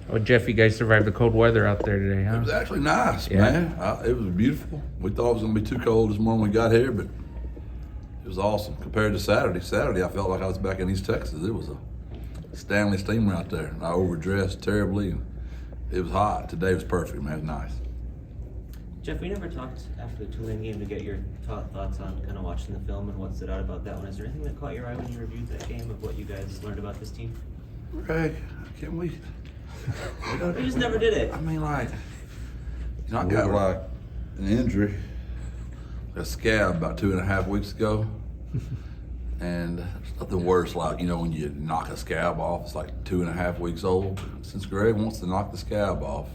Oh, Jeff, you guys survived the cold weather out there today, huh? It was actually nice, man. It was beautiful. We thought it was going to be too cold this morning when we got here, but it was awesome compared to Saturday. Saturday, I felt like I was back in East Texas. It was a Stanley steamer out there. I overdressed terribly, and it was hot. Today was perfect, man. It was nice. Jeff, we never talked after the Tulane game to get your thoughts on kind of watching the film and what stood out about that one. Is there anything that caught your eye when you reviewed that game of what you guys learned about this team? Greg, can't we? We just never did it. I mean, like, you know, I got like an injury, a scab about 2.5 weeks ago. And there's nothing worse, like, you know, when you knock a scab off, it's like 2.5 weeks old. Since Greg wants to knock the scab off,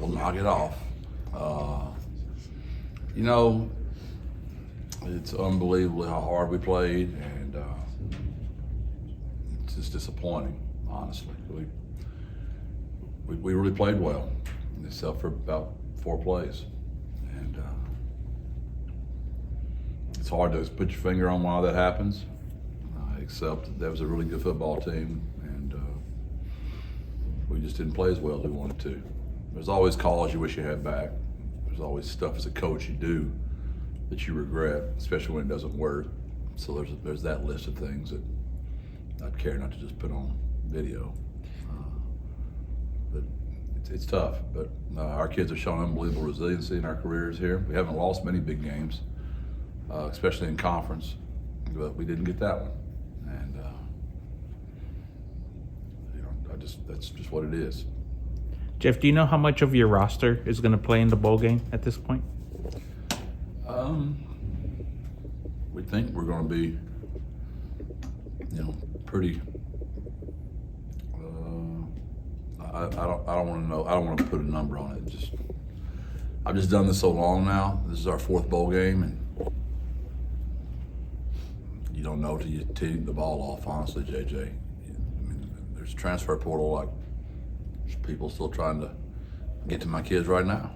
we'll knock it off. You know, it's unbelievable how hard we played, and it's just disappointing, honestly. We really played well, except for about 4 plays. And it's hard to put your finger on why that happens, except that was a really good football team, and we just didn't play as well as we wanted to. There's always calls you wish you had back. There's always stuff as a coach you do that you regret, especially when it doesn't work. So there's that list of things that I'd care not to just put on video. But it's tough. But our kids have shown unbelievable resiliency in our careers here. We haven't lost many big games, especially in conference, but we didn't get that one. And you know, that's just what it is. Jeff, do you know how much of your roster is going to play in the bowl game at this point? We think we're going to be, you know, pretty. I don't want to know. I don't want to put a number on it. I've just done this so long now. This is our 4th bowl game, and you don't know till you tee the ball off. Honestly, JJ, I mean, there's a transfer portal, like there's people still trying to get to my kids right now.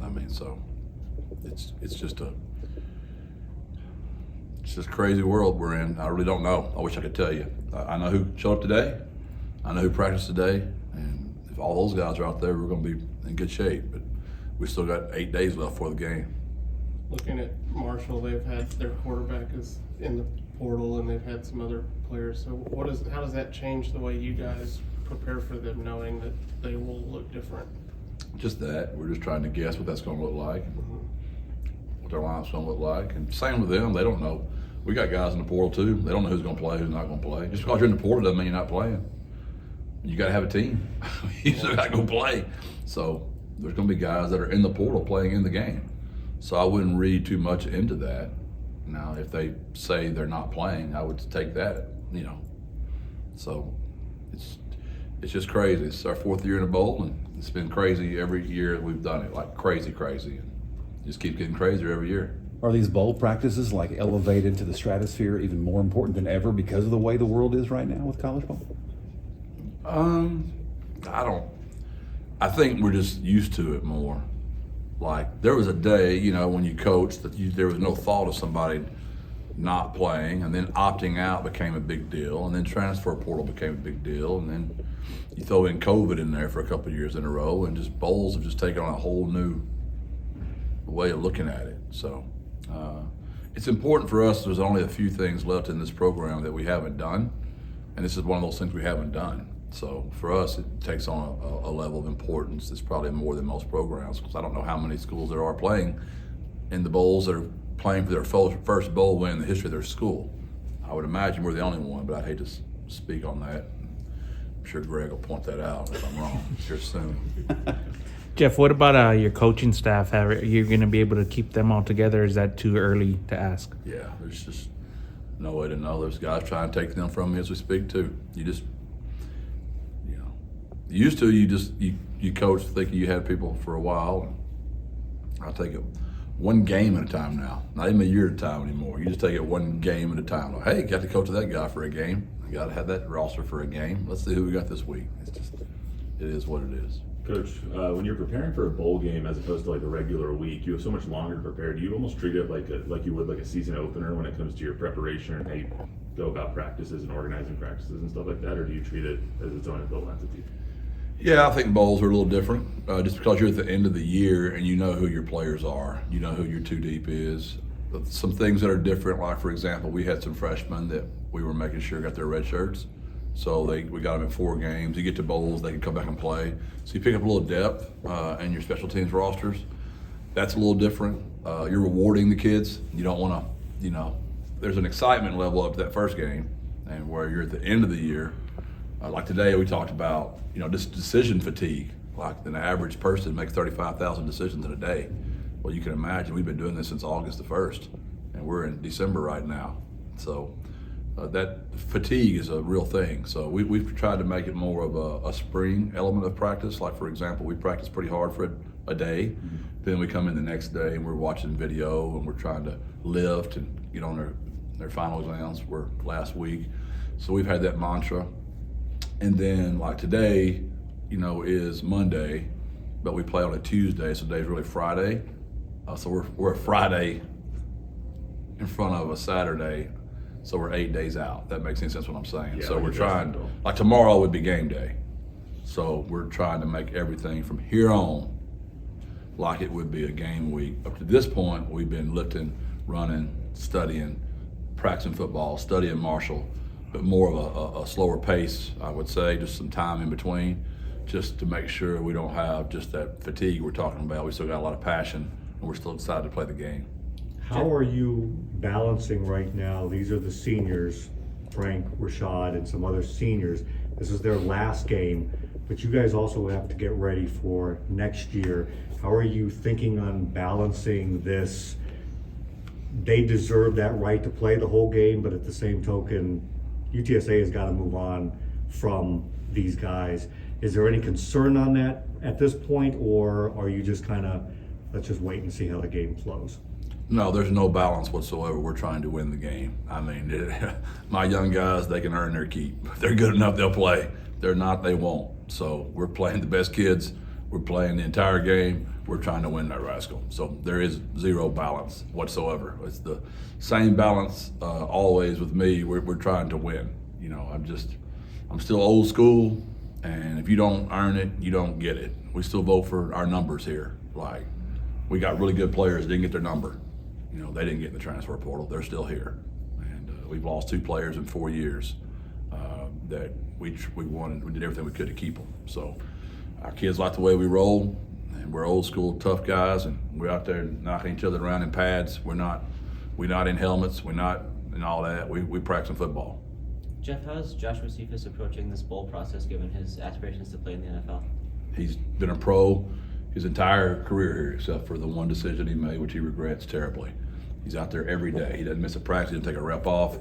I mean, so it's just a crazy world we're in. I really don't know. I wish I could tell you. I know who showed up today. I know who practiced today, and if all those guys are out there, we're going to be in good shape. But we still got 8 days left for the game. Looking at Marshall, they've had their quarterback is in the portal, and they've had some other players. So how does that change the way you guys prepare for them, knowing that they will look different? Just that. We're just trying to guess what that's going to look like, what their lineup's going to look like. And same with them. They don't know. We got guys in the portal too. They don't know who's going to play, who's not going to play. Just because you're in the portal doesn't mean you're not playing. You got to have a team. You still got to go play. So there's going to be guys that are in the portal playing in the game. So I wouldn't read too much into that. Now, if they say they're not playing, I would take that, you know. So it's just crazy. It's our 4th year in a bowl, and it's been crazy every year we've done it, like crazy. And just keep getting crazier every year. Are these bowl practices like elevated to the stratosphere, even more important than ever because of the way the world is right now with college ball? I think we're just used to it more. Like there was a day, you know, when you coached that there was no thought of somebody not playing, and then opting out became a big deal, and then transfer portal became a big deal, and then you throw in COVID in there for a couple of years in a row, and just bowls have just taken on a whole new way of looking at it. So it's important for us. There's only a few things left in this program that we haven't done, and this is one of those things we haven't done. So for us, it takes on a level of importance that's probably more than most programs, because I don't know how many schools there are playing in the bowls that are playing for their first bowl win in the history of their school. I would imagine we're the only one, but I'd hate to speak on that. I'm sure Greg will point that out if I'm wrong here soon. Jeff, what about your coaching staff? Are you going to be able to keep them all together? Is that too early to ask? Yeah, there's just no way to know. There's guys trying to take them from me as we speak too. You used to, you coach thinking you had people for a while. And I'll take it one game at a time now, not even a year at a time anymore. You just take it one game at a time. Like, hey, got to coach that guy for a game. I got to have that roster for a game. Let's see who we got this week. It is what it is. Coach, when you're preparing for a bowl game as opposed to like a regular week, you have so much longer to prepare. Do you almost treat it like you would like a season opener when it comes to your preparation and how you go about practices and organizing practices and stuff like that, or do you treat it as its own adult entity? Yeah, I think bowls are a little different. Just because you're at the end of the year and you know who your players are, you know who your two deep is. Some things that are different, like for example, we had some freshmen that we were making sure got their red shirts. So we got them in 4 games. You get to bowls, they can come back and play. So you pick up a little depth in your special teams rosters. That's a little different. You're rewarding the kids. You don't want to, there's an excitement level up to that first game, and where you're at the end of the year. Like today, we talked about, just decision fatigue. Like an average person makes 35,000 decisions in a day. Well, you can imagine we've been doing this since August the 1st, and we're in December right now. So that fatigue is a real thing. So we've tried to make it more of a spring element of practice. Like for example, we practice pretty hard for a day. Mm-hmm. Then we come in the next day and we're watching video and we're trying to lift and get on their final exams were last week. So we've had that mantra. And then like today, is Monday, but we play on a Tuesday, so today's really Friday. So we're a Friday in front of a Saturday, so we're 8 days out. That makes any sense what I'm saying. Yeah, so like we're trying, like tomorrow would be game day. So we're trying to make everything from here on like it would be a game week. Up to this point, we've been lifting, running, studying, practicing football, studying martial, but more of a slower pace, I would say, just some time in between, just to make sure we don't have just that fatigue we're talking about. We still got a lot of passion, and we're still excited to play the game. How are you balancing right now? These are the seniors, Frank, Rashad, and some other seniors. This is their last game, but you guys also have to get ready for next year. How are you thinking on balancing this? They deserve that right to play the whole game, but at the same token, UTSA has got to move on from these guys. Is there any concern on that at this point, or are you just kind of, let's just wait and see how the game flows? No, there's no balance whatsoever. We're trying to win the game. I mean, my young guys, they can earn their keep. If they're good enough, they'll play. If they're not, they won't. So we're playing the best kids. We're playing the entire game. We're trying to win that rascal. So there is zero balance whatsoever. It's the same balance always with me. We're trying to win. I'm still old school, and if you don't earn it, you don't get it. We still vote for our numbers here. Like, we got really good players, didn't get their number. They didn't get in the transfer portal. They're still here. And we've lost 2 players in 4 years that we wanted. We did everything we could to keep them. So our kids like the way we roll, and we're old school, tough guys, and we're out there knocking each other around in pads. We're not in helmets. We're not in all that. We practice football. Jeff, how is Joshua Cephas approaching this bowl process given his aspirations to play in the NFL? He's been a pro his entire career here, except for the one decision he made, which he regrets terribly. He's out there every day. He doesn't miss a practice. He doesn't take a rep off.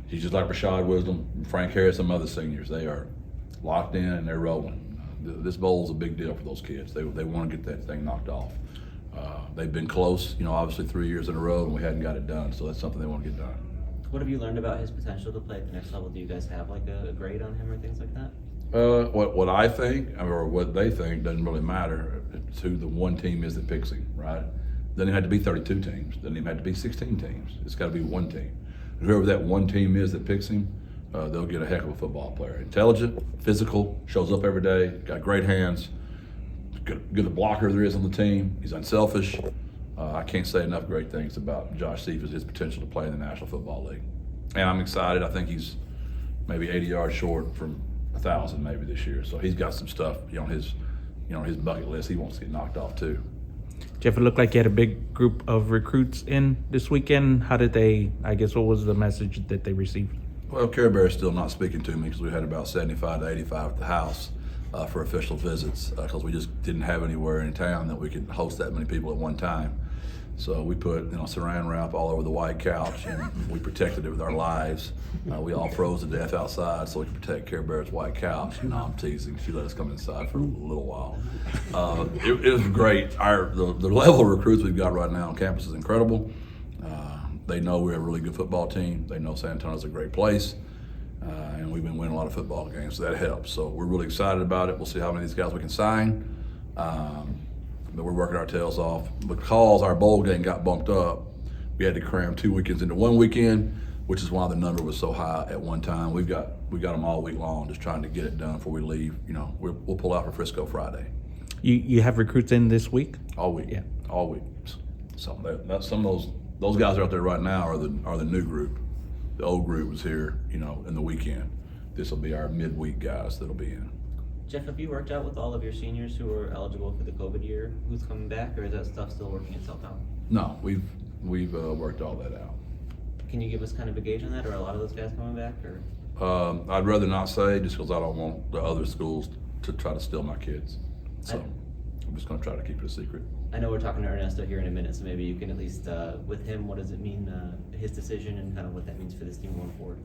He's just like Rashad Wisdom, Frank Harris, some other seniors. They are locked in and they're rolling. This bowl is a big deal for those kids. They want to get that thing knocked off. They've been close, obviously 3 years in a row, and we hadn't got it done. So that's something they want to get done. What have you learned about his potential to play at the next level? Do you guys have like a grade on him or things like that? What I think or what they think doesn't really matter. It's who the one team is that picks him, right? Doesn't even have to be 32 teams. Doesn't even have to be 16 teams. It's got to be one team. And whoever that one team is that picks him, they'll get a heck of a football player. Intelligent, physical, shows up every day, got great hands, good blocker there is on the team. He's unselfish. I can't say enough great things about Josh Cephas, his potential to play in the National Football League. And I'm excited. I think he's maybe 80 yards short from 1,000 maybe this year. So he's got some stuff on his bucket list he wants to get knocked off too. Jeff, it looked like you had a big group of recruits in this weekend. How did what was the message that they received? Well, Care Bear's still not speaking to me because we had about 75 to 85 at the house for official visits because we just didn't have anywhere in town that we could host that many people at one time. So we put saran wrap all over the white couch and we protected it with our lives. We all froze to death outside so we could protect Care Bear's white couch. No, I'm teasing. She let us come inside for a little while. It was great. The level of recruits we've got right now on campus is incredible. They know we have a really good football team. They know San Antonio's a great place. And we've been winning a lot of football games, so that helps. So we're really excited about it. We'll see how many of these guys we can sign. But we're working our tails off. Because our bowl game got bumped up, we had to cram 2 weekends into 1 weekend. which is why the number was so high at one time. We got them all week long, just trying to get it done before we leave. You know, we'll pull out for Frisco Friday. You have recruits in this week? All week. Yeah. All week. So that's some of those guys are out there right now are the new group. The old group was here, you know, in the weekend. This will be our midweek guys that'll be in. Jeff, have you worked out with all of your seniors who are eligible for the COVID year? Who's coming back, or is that stuff still working itself out? No, we've worked all that out. Can you give us kind of a gauge on that? Are a lot of those guys coming back, or? I'd rather not say, just because I don't want the other schools to try to steal my kids. So I'm just going to try to keep it a secret. I know we're talking to Ernesto here in a minute, so maybe you can at least, with him, what does it mean, his decision, and kind of what that means for this team going forward?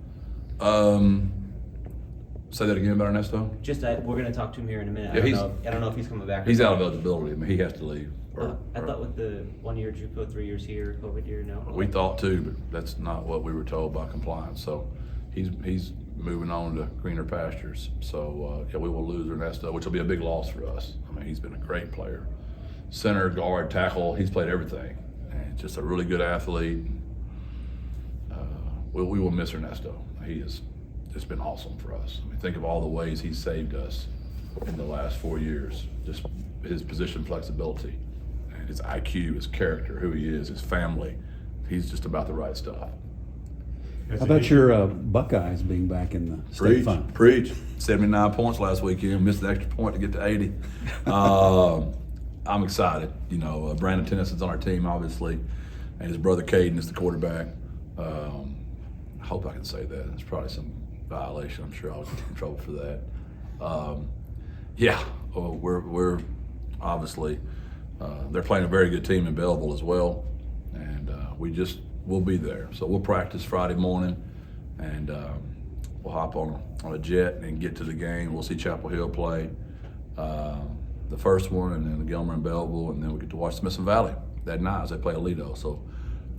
Say that again about Ernesto? Just, we're going to talk to him here in a minute. Yeah, I don't know if he's coming back. or He's out not. of eligibility. I mean, he has to leave. I thought with the 1 year JUCO, 3 years here, COVID year, no? We thought too, but that's not what we were told by compliance. So he's moving on to greener pastures. So yeah, we will lose Ernesto, which will be a big loss for us. I mean, he's been a great player. Center, guard, tackle, he's played everything. And just a really good athlete. We will miss Ernesto. It's been awesome for us. I mean, think of all the ways he's saved us in the last 4 years. Just his position flexibility, and his IQ, his character, who he is, his family. He's just about the right stuff. How about your Buckeyes being back in the state final? Preach. 79 points last weekend. Missed an extra point to get to 80. I'm excited. You know, Brandon Tennyson's on our team, obviously, and his brother Caden is the quarterback. I hope I can say that. It's probably some violation. I'm sure I'll get in trouble for that. We're obviously they're playing a very good team in Belleville as well, and we'll be there. So we'll practice Friday morning, and we'll hop on a jet and get to the game. We'll see Chapel Hill play the first one, and then Gilmer and Belleville, and then we get to watch Smithson Valley that night as they play Aledo. So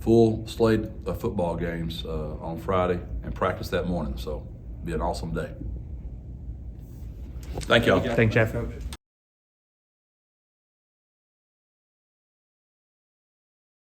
full slate of football games on Friday and practice that morning. So it'll be an awesome day. Thank y'all. Thanks, Jeff.